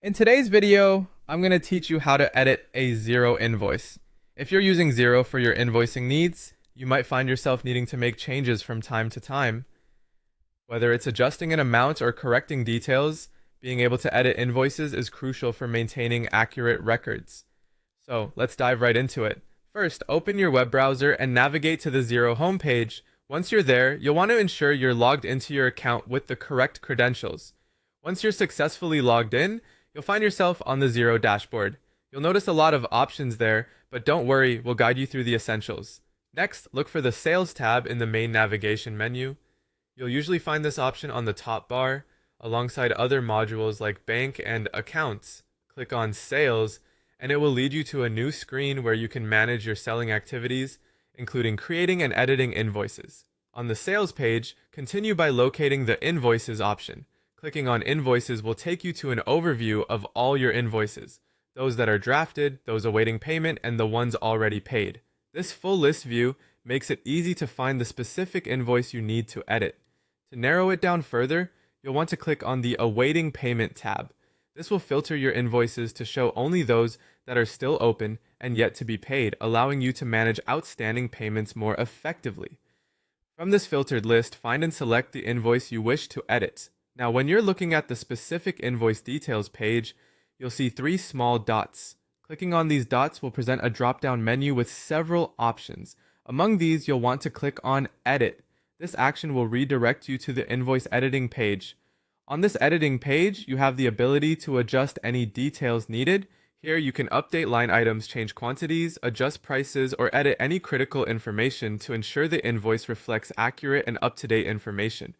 In today's video, I'm going to teach you how to edit a Xero invoice. If you're using Xero for your invoicing needs, you might find yourself needing to make changes from time to time. Whether it's adjusting an amount or correcting details, being able to edit invoices is crucial for maintaining accurate records. So let's dive right into it. First, open your web browser and navigate to the Xero homepage. Once you're there, you'll want to ensure you're logged into your account with the correct credentials. Once you're successfully logged in, you'll find yourself on the Xero dashboard. You'll notice a lot of options there, but don't worry, we'll guide you through the essentials. Next, look for the Sales tab in the main navigation menu. You'll usually find this option on the top bar, alongside other modules like Bank and Accounts. Click on Sales, and it will lead you to a new screen where you can manage your selling activities, including creating and editing invoices. On the Sales page, continue by locating the Invoices option. Clicking on Invoices will take you to an overview of all your invoices, those that are drafted, those awaiting payment, and the ones already paid. This full list view makes it easy to find the specific invoice you need to edit. To narrow it down further, you'll want to click on the Awaiting Payment tab. This will filter your invoices to show only those that are still open and yet to be paid, allowing you to manage outstanding payments more effectively. From this filtered list, find and select the invoice you wish to edit. Now, when you're looking at the specific invoice details page, you'll see three small dots. Clicking on these dots will present a drop-down menu with several options. Among these, you'll want to click on Edit. This action will redirect you to the invoice editing page. On this editing page, you have the ability to adjust any details needed. Here, you can update line items, change quantities, adjust prices, or edit any critical information to ensure the invoice reflects accurate and up-to-date information.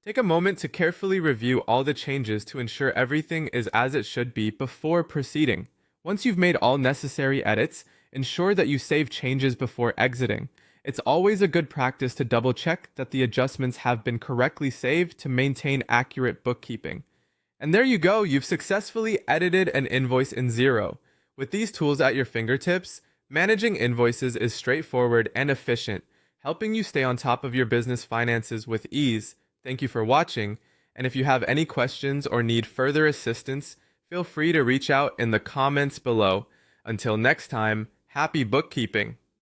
Take a moment to carefully review all the changes to ensure everything is as it should be before proceeding. Once you've made all necessary edits, ensure that you save changes before exiting. It's always a good practice to double check that the adjustments have been correctly saved to maintain accurate bookkeeping. And there you go, you've successfully edited an invoice in Xero. With these tools at your fingertips, managing invoices is straightforward and efficient, helping you stay on top of your business finances with ease. Thank you for watching, and if you have any questions or need further assistance, feel free to reach out in the comments below. Until next time, happy bookkeeping!